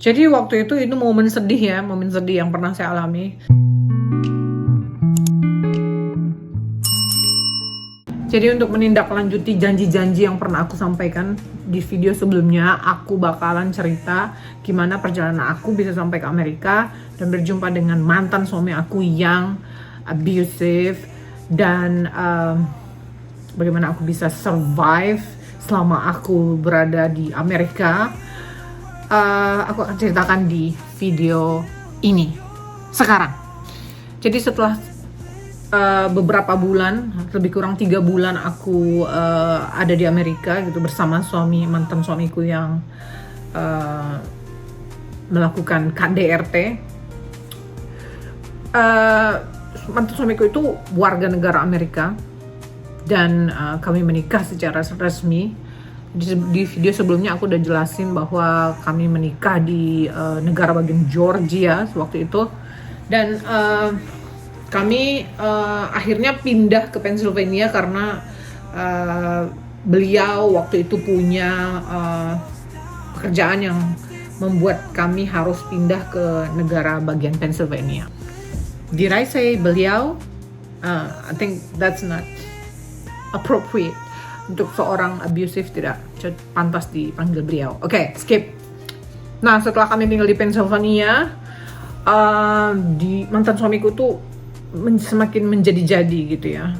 Jadi waktu itu momen sedih ya, momen sedih yang pernah saya alami. Jadi untuk menindaklanjuti janji-janji yang pernah aku sampaikan di video sebelumnya, aku bakalan cerita gimana perjalanan aku bisa sampai ke Amerika dan berjumpa dengan mantan suami aku yang abusive, dan bagaimana aku bisa survive selama aku berada di Amerika. Aku akan ceritakan di video ini sekarang. Jadi setelah beberapa bulan, lebih kurang 3 bulan aku ada di Amerika gitu bersama mantan suamiku yang melakukan KDRT. Mantan suamiku itu warga negara Amerika dan kami menikah secara resmi. Di video sebelumnya aku udah jelasin bahwa kami menikah di negara bagian Georgia waktu itu, dan kami akhirnya pindah ke Pennsylvania karena beliau waktu itu punya pekerjaan yang membuat kami harus pindah ke negara bagian Pennsylvania. Did I say beliau? I think that's not appropriate. Untuk seorang abusive tidak pantas dipanggil beliau. Oke, skip. Nah, setelah kami tinggal di Pennsylvania, di mantan suamiku tuh semakin menjadi-jadi gitu ya.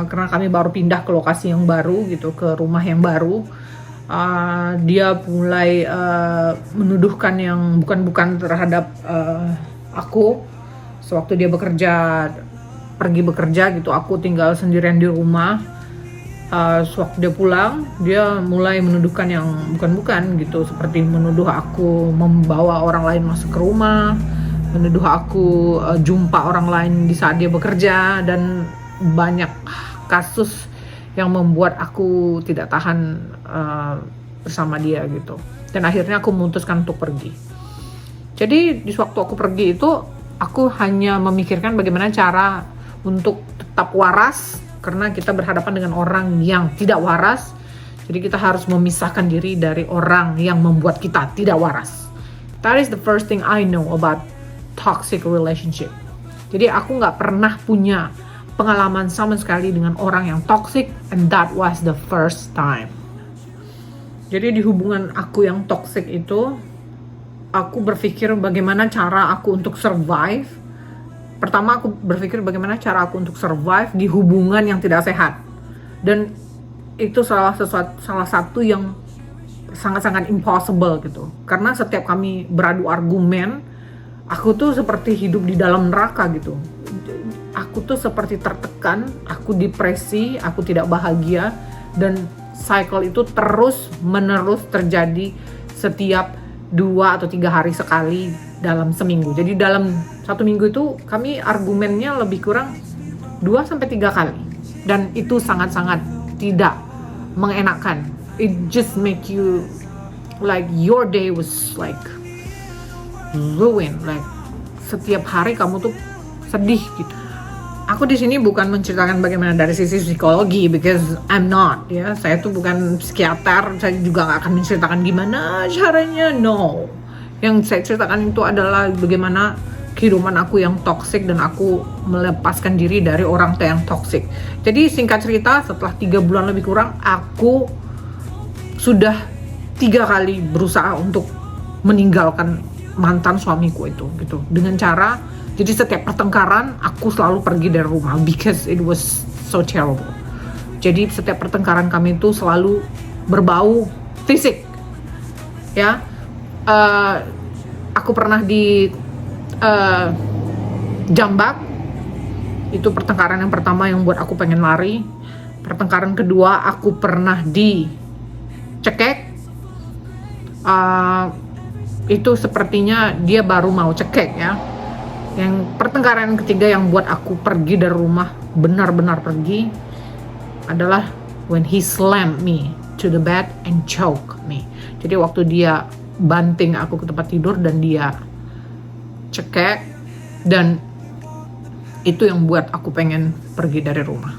Karena kami baru pindah ke lokasi yang baru gitu, ke rumah yang baru. Dia mulai menuduhkan yang bukan-bukan terhadap aku. Sewaktu dia pergi bekerja gitu, aku tinggal sendirian di rumah. Sewaktu dia pulang, dia mulai menuduhkan yang bukan-bukan gitu, seperti menuduh aku membawa orang lain masuk ke rumah, menuduh aku jumpa orang lain di saat dia bekerja, dan banyak kasus yang membuat aku tidak tahan bersama dia gitu. Dan akhirnya aku memutuskan untuk pergi. Jadi di waktu aku pergi itu, aku hanya memikirkan bagaimana cara untuk tetap waras, karena kita berhadapan dengan orang yang tidak waras. Jadi kita harus memisahkan diri dari orang yang membuat kita tidak waras. That is the first thing I know about toxic relationship. Jadi aku gak pernah punya pengalaman sama sekali dengan orang yang toxic, and that was the first time. Jadi di hubungan aku yang toxic itu, aku berpikir bagaimana cara aku untuk survive. Pertama, aku berpikir bagaimana cara aku untuk survive di hubungan yang tidak sehat. Dan itu salah satu yang sangat-sangat impossible gitu. Karena setiap kami beradu argumen, aku tuh seperti hidup di dalam neraka gitu. Aku tuh seperti tertekan, aku depresi, aku tidak bahagia, dan cycle itu terus-menerus terjadi setiap 2 atau 3 hari sekali dalam seminggu. Jadi dalam 1 minggu itu kami argumennya lebih kurang 2-3 kali. Dan itu sangat-sangat tidak mengenakan. It just make you like your day was like ruined. Like setiap hari kamu tuh sedih gitu. Aku di sini bukan menceritakan bagaimana dari sisi psikologi, because I'm not ya. Saya tuh bukan psikiater, saya juga nggak akan menceritakan gimana caranya, no. Yang saya ceritakan itu adalah bagaimana kehidupan aku yang toksik dan aku melepaskan diri dari orang tua yang toksik. Jadi singkat cerita, setelah 3 bulan lebih kurang, aku sudah 3 kali berusaha untuk meninggalkan mantan suamiku itu gitu. Dengan cara, jadi setiap pertengkaran aku selalu pergi dari rumah because it was so terrible. Jadi setiap pertengkaran kami itu selalu berbau fisik. Ya. Aku pernah di jambak. Itu pertengkaran yang pertama yang buat aku pengen lari. Pertengkaran kedua, aku pernah dicekek. Itu sepertinya dia baru mau cekek ya. Yang pertengkaran ketiga yang buat aku pergi dari rumah, benar-benar pergi, adalah when he slammed me to the bed and choke me. Jadi waktu dia banting aku ke tempat tidur dan dia cekek, dan itu yang buat aku pengen pergi dari rumah.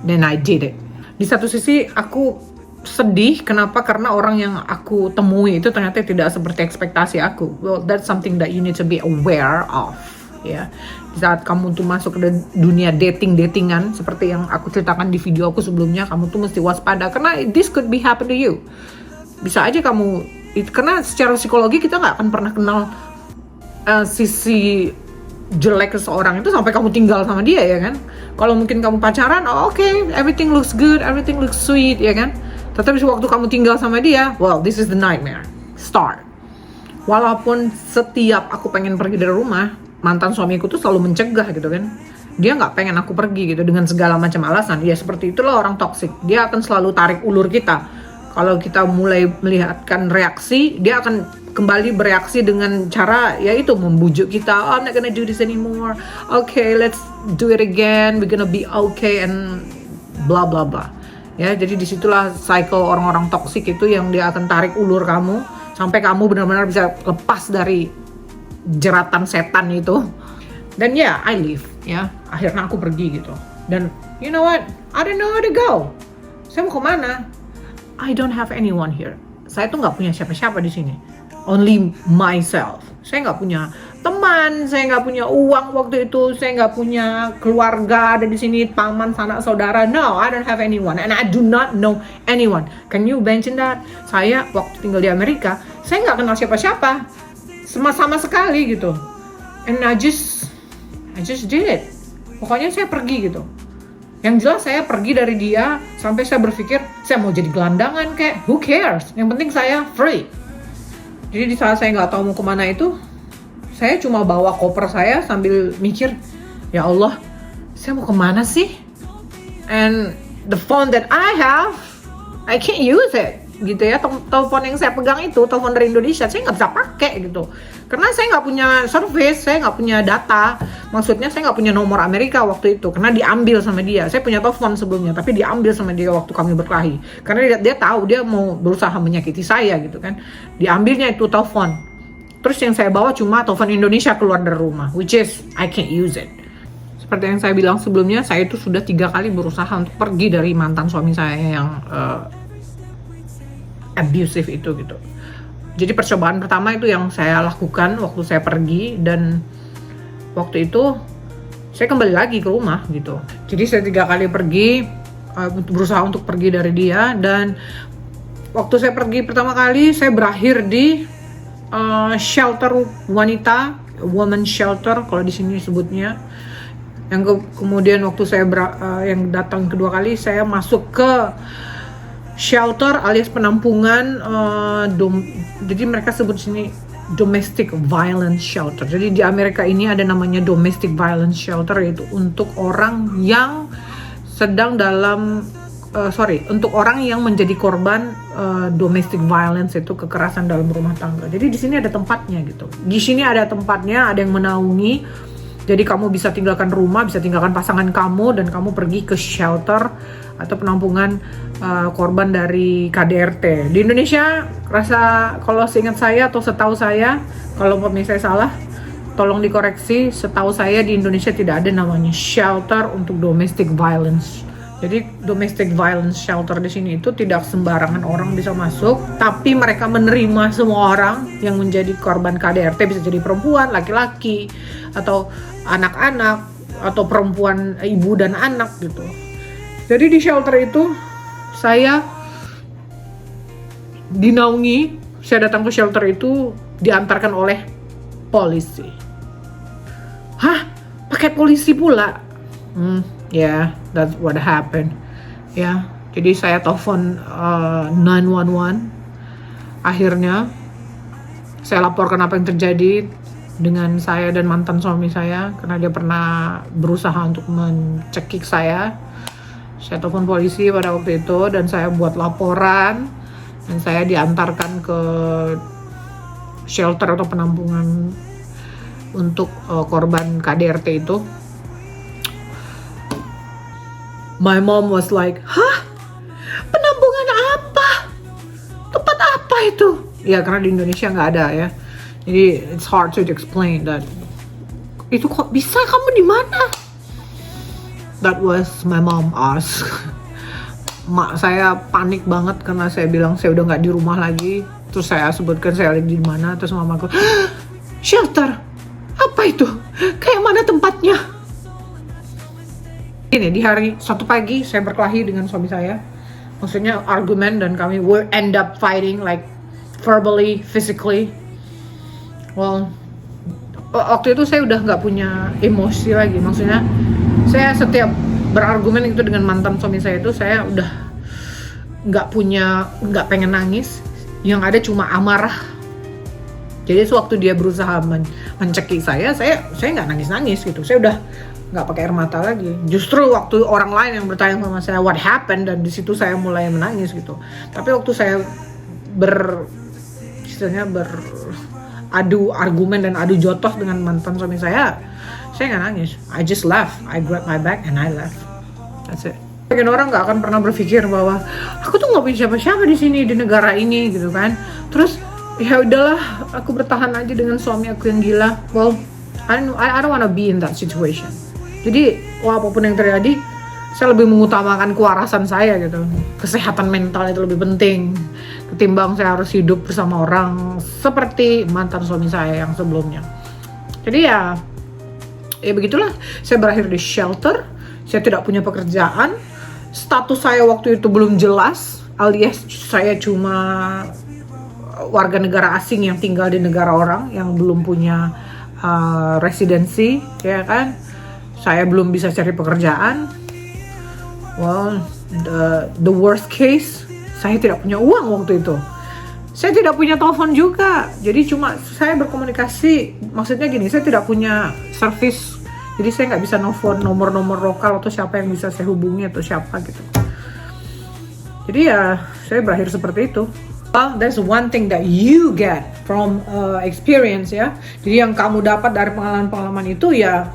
Dan I did it. Di satu sisi aku sedih. Kenapa? Karena orang yang aku temui itu ternyata tidak seperti ekspektasi aku. Well, that's something that you need to be aware of, ya. Di saat kamu tuh masuk ke dunia datingan seperti yang aku ceritakan di video aku sebelumnya, kamu tuh mesti waspada karena this could be happen to you. Bisa aja kamu, karena secara psikologi kita nggak akan pernah kenal sisi jelek seseorang itu sampai kamu tinggal sama dia, ya kan? Kalau mungkin kamu pacaran, oh, oke, everything looks good, everything looks sweet, ya kan? Tetapi waktu kamu tinggal sama dia, well, this is the nightmare start. Walaupun setiap aku pengen pergi dari rumah, mantan suamiku tuh selalu mencegah gitu kan. Dia nggak pengen aku pergi gitu dengan segala macam alasan. Ya seperti itulah orang toksik. Dia akan selalu tarik ulur kita. Kalau kita mulai melihatkan reaksi, dia akan kembali bereaksi dengan cara yaitu membujuk kita. Oh, I'm not gonna do this anymore. Okay, let's do it again. We're gonna be okay and blah blah blah. Ya, jadi disitulah cycle orang-orang toksik itu yang dia akan tarik ulur kamu sampai kamu benar-benar bisa lepas dari jeratan setan itu. Dan ya, I leave. Ya, akhirnya aku pergi gitu. Dan you know what? I don't know where to go. Saya mau kemana? I don't have anyone here. Saya tuh nggak punya siapa-siapa di sini. Only myself. Saya nggak punya teman, saya nggak punya uang waktu itu, saya nggak punya keluarga ada di sini, paman, sanak, saudara. No, I don't have anyone, and I do not know anyone. Can you imagine that? Saya waktu tinggal di Amerika, saya nggak kenal siapa-siapa, sama sekali gitu. And I just did it. Pokoknya saya pergi gitu. Yang jelas saya pergi dari dia sampai saya berpikir saya mau jadi gelandangan kayak, who cares? Yang penting saya free. Jadi di saat saya nggak tahu mau kemana itu, saya cuma bawa koper saya sambil mikir, ya Allah, saya mau kemana sih? And the phone that I have, I can't use it, gitu ya. Telepon yang saya pegang itu, telepon dari Indonesia, saya nggak bisa pakai gitu. Karena saya nggak punya service, saya nggak punya data. Maksudnya saya nggak punya nomor Amerika waktu itu, karena diambil sama dia. Saya punya telepon sebelumnya, tapi diambil sama dia waktu kami berkelahi. Karena dia tahu dia mau berusaha menyakiti saya gitu kan. Diambilnya itu telepon. Terus yang saya bawa cuma telepon Indonesia keluar dari rumah, which is I can't use it. Seperti yang saya bilang sebelumnya, saya itu sudah 3 kali berusaha untuk pergi dari mantan suami saya yang abusive itu gitu. Jadi percobaan pertama itu yang saya lakukan waktu saya pergi, dan waktu itu saya kembali lagi ke rumah gitu. Jadi saya 3 kali pergi, berusaha untuk pergi dari dia, dan waktu saya pergi pertama kali saya berakhir di shelter wanita, woman shelter kalau di sini sebutnya. Yang kemudian waktu saya yang datang kedua kali, saya masuk ke shelter alias penampungan, jadi mereka sebut sini domestic violence shelter. Jadi di Amerika ini ada namanya domestic violence shelter, yaitu untuk orang yang sedang dalam untuk orang yang menjadi korban domestic violence, itu kekerasan dalam rumah tangga. Jadi di sini ada tempatnya gitu. Di sini ada tempatnya, ada yang menaungi. Jadi kamu bisa tinggalkan rumah, bisa tinggalkan pasangan kamu, dan kamu pergi ke shelter atau penampungan korban dari KDRT. Di Indonesia, kalau seingat saya atau setahu saya, kalau pemirsa saya salah, tolong dikoreksi. Setahu saya di Indonesia tidak ada namanya shelter untuk domestic violence. Jadi domestic violence shelter di sini itu tidak sembarangan orang bisa masuk, tapi mereka menerima semua orang yang menjadi korban KDRT, bisa jadi perempuan, laki-laki, atau anak-anak, atau perempuan, ibu dan anak gitu. Jadi di shelter itu saya dinaungi, saya datang ke shelter itu diantarkan oleh polisi. Hah? Pakai polisi pula? Yeah, that's what happened. Ya, jadi saya telepon 911. Akhirnya saya laporkan apa yang terjadi dengan saya dan mantan suami saya, karena dia pernah berusaha untuk mencekik saya. Saya telepon polisi pada waktu itu dan saya buat laporan, dan saya diantarkan ke shelter atau penampungan untuk korban KDRT itu. My mom was like, hah? Penampungan apa? Tempat apa itu? Ya karena di Indonesia nggak ada ya. Jadi it's hard to explain that. Itu kok bisa, kamu di mana? That was my mom asked. mak saya panik banget karena saya bilang saya udah nggak di rumah lagi. Terus saya sebutkan saya lagi di mana, terus mamaku, shelter, apa itu? Kayak mana tempatnya? Ini di hari satu pagi saya berkelahi dengan suami saya, maksudnya argumen, dan kami will end up fighting like verbally, physically. Well, waktu itu saya udah nggak punya emosi lagi, maksudnya saya setiap berargumen itu dengan mantan suami saya itu saya udah nggak pengen nangis, yang ada cuma amarah. Jadi sewaktu dia berusaha mencekik saya nggak nangis gitu, saya udah nggak pakai air mata lagi. Justru waktu orang lain yang bertanya sama saya what happened, dan di situ saya mulai menangis gitu. Tapi waktu saya beradu argumen dan adu jotos dengan mantan suami saya nggak nangis. I just laugh, I grab my bag and I left. That's it. Mungkin orang nggak akan pernah berpikir bahwa aku tuh nggak punya siapa-siapa di sini, di negara ini gitu kan. Terus ya udahlah, aku bertahan aja dengan suami aku yang gila. Well, I don't wanna be in that situation. Jadi apapun yang terjadi, saya lebih mengutamakan kewarasan saya gitu. Kesehatan mental itu lebih penting ketimbang saya harus hidup bersama orang seperti mantan suami saya yang sebelumnya. Jadi ya begitulah, saya berakhir di shelter. Saya tidak punya pekerjaan. Status saya waktu itu belum jelas, alias saya cuma warga negara asing yang tinggal di negara orang, yang belum punya residensi, ya kan. Saya belum bisa cari pekerjaan. Well, the worst case, saya tidak punya uang waktu itu. Saya tidak punya telepon juga, jadi cuma saya berkomunikasi, maksudnya gini, saya tidak punya service. Jadi saya nggak bisa nelfon nomor-nomor lokal atau siapa yang bisa saya hubungi atau siapa gitu. Jadi ya saya berakhir seperti itu. Well, that's one thing that you get from experience ya. Jadi yang kamu dapat dari pengalaman-pengalaman itu ya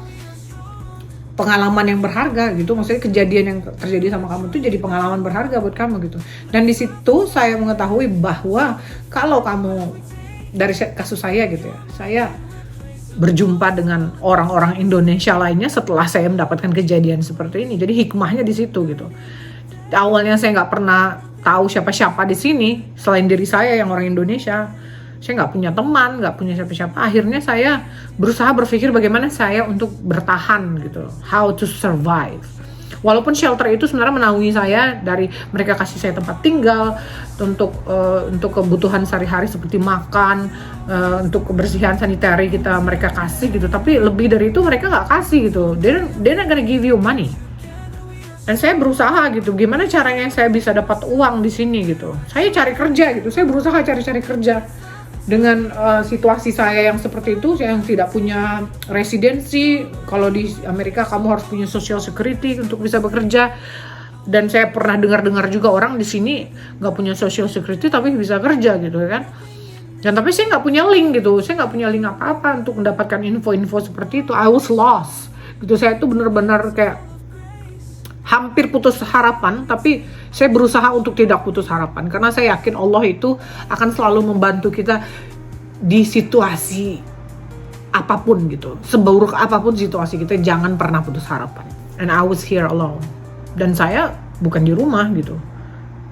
pengalaman yang berharga gitu. Maksudnya kejadian yang terjadi sama kamu itu jadi pengalaman berharga buat kamu gitu. Dan di situ saya mengetahui bahwa kalau kamu, dari kasus saya gitu ya, saya berjumpa dengan orang-orang Indonesia lainnya setelah saya mendapatkan kejadian seperti ini. Jadi hikmahnya di situ gitu. Awalnya saya nggak pernah tahu siapa-siapa di sini selain diri saya yang orang Indonesia. Saya nggak punya teman, nggak punya siapa-siapa. Akhirnya saya berusaha berpikir bagaimana saya untuk bertahan gitu, how to survive. Walaupun shelter itu sebenarnya menaungi saya, dari mereka kasih saya tempat tinggal untuk kebutuhan sehari-hari seperti makan, untuk kebersihan sanitary mereka kasih gitu. Tapi lebih dari itu mereka nggak kasih gitu. They're not gonna give you money. Dan saya berusaha gitu, gimana caranya saya bisa dapat uang di sini gitu. Saya cari kerja gitu, saya berusaha cari kerja. Dengan situasi saya yang seperti itu, saya yang tidak punya residensi. Kalau di Amerika kamu harus punya social security untuk bisa bekerja. Dan saya pernah dengar juga orang di sini nggak punya social security tapi bisa kerja gitu kan. Dan tapi saya nggak punya link gitu, saya nggak punya link apa-apa untuk mendapatkan info-info seperti itu. I was lost gitu, saya tuh benar-benar kayak hampir putus harapan, tapi saya berusaha untuk tidak putus harapan karena saya yakin Allah itu akan selalu membantu kita di situasi apapun gitu. Seburuk apapun situasi kita, jangan pernah putus harapan. And I was here alone. Dan saya bukan di rumah gitu.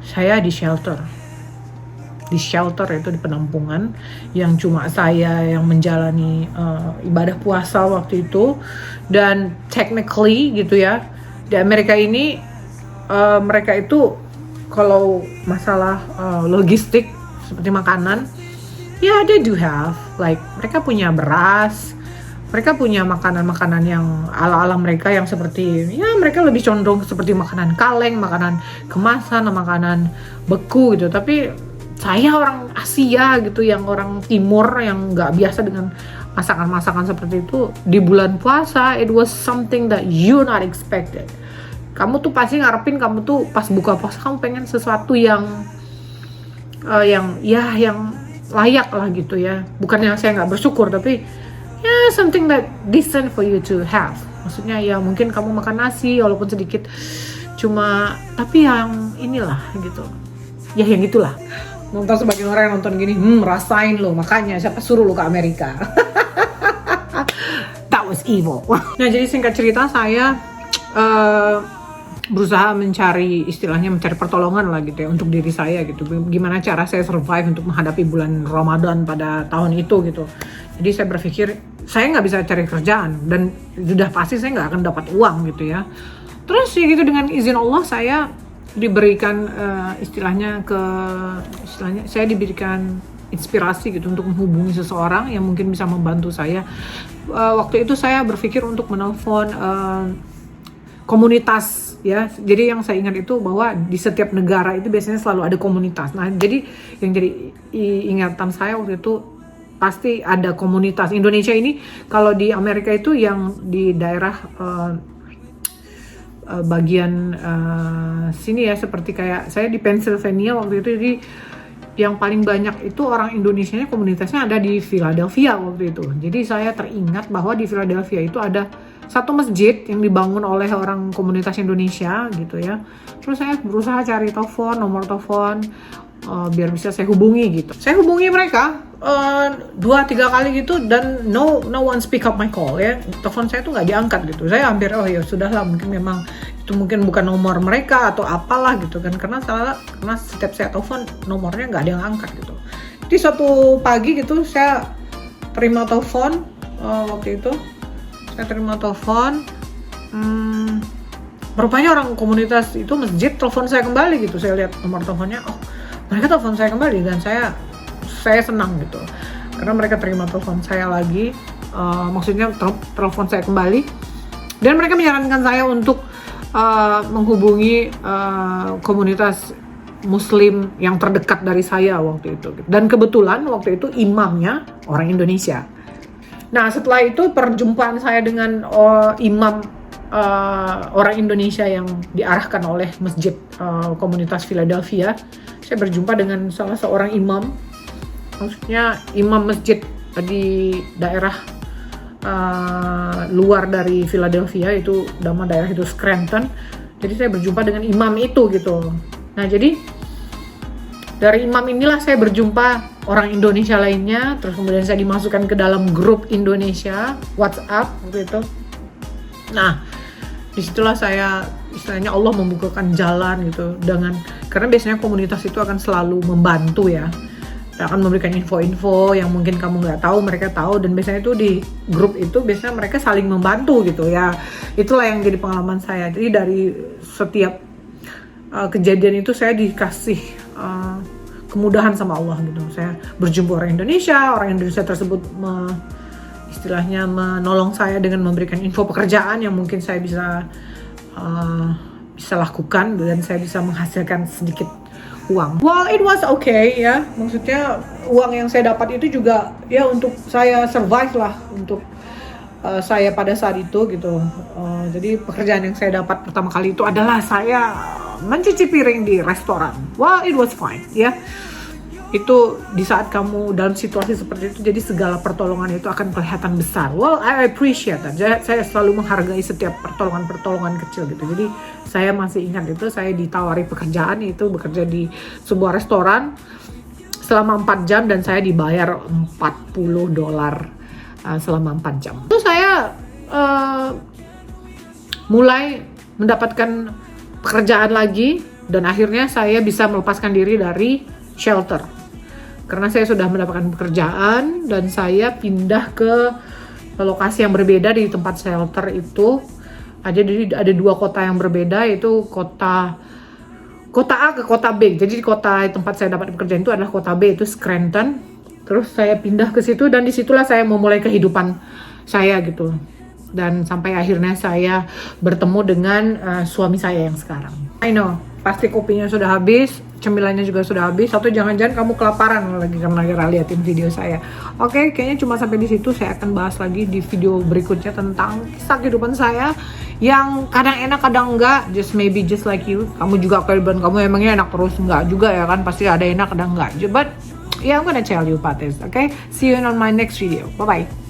Saya di shelter. Di shelter itu di penampungan yang cuma saya yang menjalani ibadah puasa waktu itu. Dan technically gitu ya, di Amerika ini mereka itu kalau masalah logistik seperti makanan, ya they do have, like mereka punya beras, mereka punya makanan-makanan yang ala-ala mereka yang seperti, ya mereka lebih condong seperti makanan kaleng, makanan kemasan, makanan beku gitu. Tapi saya orang Asia gitu, yang orang timur yang nggak biasa dengan masakan-masakan seperti itu, di bulan puasa it was something that you not expected. Kamu tuh pasti ngarepin, kamu tuh pas buka puasa kamu pengen sesuatu yang layak lah gitu ya. Bukannya saya nggak bersyukur, tapi ya something that decent for you to have. Maksudnya ya mungkin kamu makan nasi walaupun sedikit, cuma tapi yang inilah gitu. Ya yang itulah. Nonton sebagian orang yang nonton gini, rasain lo, makanya siapa suruh lo ke Amerika. That was evil. Nah jadi singkat cerita, saya berusaha mencari pertolongan lah gitu ya untuk diri saya gitu. Gimana cara saya survive untuk menghadapi bulan Ramadan pada tahun itu gitu. Jadi saya berpikir saya nggak bisa cari kerjaan dan sudah pasti saya nggak akan dapat uang gitu ya. Terus ya gitu, dengan izin Allah saya diberikan saya diberikan inspirasi gitu untuk menghubungi seseorang yang mungkin bisa membantu saya. Waktu itu saya berpikir untuk menelpon komunitas ya. Jadi yang saya ingat itu bahwa di setiap negara itu biasanya selalu ada komunitas. Nah, jadi yang jadi ingatan saya waktu itu pasti ada komunitas Indonesia ini. Kalau di Amerika itu yang di daerah bagian sini ya, seperti kayak saya di Pennsylvania waktu itu, jadi yang paling banyak itu orang Indonesianya, komunitasnya ada di Philadelphia waktu itu. Jadi saya teringat bahwa di Philadelphia itu ada satu masjid yang dibangun oleh orang komunitas Indonesia gitu ya. Terus saya berusaha cari nomor telepon biar bisa saya hubungi gitu. Saya hubungi mereka 2-3 kali gitu dan no one speak up my call ya. Telepon saya tuh nggak diangkat gitu. Saya hampir ya sudahlah, mungkin memang itu mungkin bukan nomor mereka atau apalah gitu kan, karena setiap saya telepon nomornya nggak ada yang angkat gitu. Jadi suatu pagi gitu saya terima telepon, waktu itu saya terima telepon, rupanya orang komunitas itu masjid telepon saya kembali gitu. Saya lihat nomor teleponnya, oh mereka telepon saya kembali, dan saya senang gitu karena mereka terima telepon saya lagi, maksudnya telepon saya kembali, dan mereka menyarankan saya untuk menghubungi komunitas Muslim yang terdekat dari saya waktu itu. Dan kebetulan waktu itu imamnya orang Indonesia. Nah, setelah itu perjumpaan saya dengan imam orang Indonesia yang diarahkan oleh masjid komunitas Philadelphia, saya berjumpa dengan salah seorang imam, maksudnya imam masjid di daerah luar dari Philadelphia, itu nama daerah itu Scranton. Jadi saya berjumpa dengan imam itu gitu. Nah, jadi dari imam inilah saya berjumpa orang Indonesia lainnya, terus kemudian saya dimasukkan ke dalam grup Indonesia WhatsApp gitu. Nah, disitulah saya istilahnya Allah membukakan jalan gitu, karena biasanya komunitas itu akan selalu membantu ya, akan memberikan info-info yang mungkin kamu nggak tahu, mereka tahu, dan biasanya itu di grup itu biasanya mereka saling membantu gitu ya. Itulah yang jadi pengalaman saya. Jadi dari setiap kejadian itu saya dikasih kemudahan sama Allah gitu. Saya berjumpa orang Indonesia tersebut istilahnya menolong saya dengan memberikan info pekerjaan yang mungkin saya bisa lakukan, dan saya bisa menghasilkan sedikit uang. Well, it was okay ya. Maksudnya uang yang saya dapat itu juga ya untuk saya survive lah, untuk saya pada saat itu gitu. Jadi pekerjaan yang saya dapat pertama kali itu adalah saya mencuci piring di restoran. Well, it was fine ya. Itu di saat kamu dalam situasi seperti itu, jadi segala pertolongan itu akan kelihatan besar. Well, I appreciate that. Saya selalu menghargai setiap pertolongan kecil gitu. Jadi saya masih ingat itu, saya ditawari pekerjaan itu bekerja di sebuah restoran selama 4 jam dan saya dibayar $40 selama 4 jam. Itu saya mulai mendapatkan pekerjaan lagi, dan akhirnya saya bisa melepaskan diri dari shelter. Karena saya sudah mendapatkan pekerjaan dan saya pindah ke lokasi yang berbeda di tempat shelter itu. Jadi ada 2 kota yang berbeda, yaitu kota A ke kota B. Jadi kota tempat saya dapat pekerjaan itu adalah kota B, itu Scranton. Terus saya pindah ke situ dan disitulah saya memulai kehidupan saya gitu. Dan sampai akhirnya saya bertemu dengan suami saya yang sekarang. I know, pasti kopinya sudah habis, cemilannya juga sudah habis, atau jangan-jangan kamu kelaparan lagi karena liatin video saya. Oke, kayaknya cuma sampai di situ. Saya akan bahas lagi di video berikutnya tentang kisah kehidupan saya yang kadang enak kadang enggak, just like you. Kamu juga kehidupan kamu emangnya enak terus? Enggak juga ya kan, pasti ada enak kadang enggak. But yeah, I'm gonna tell you about this. Okay, see you on my next video. Bye bye.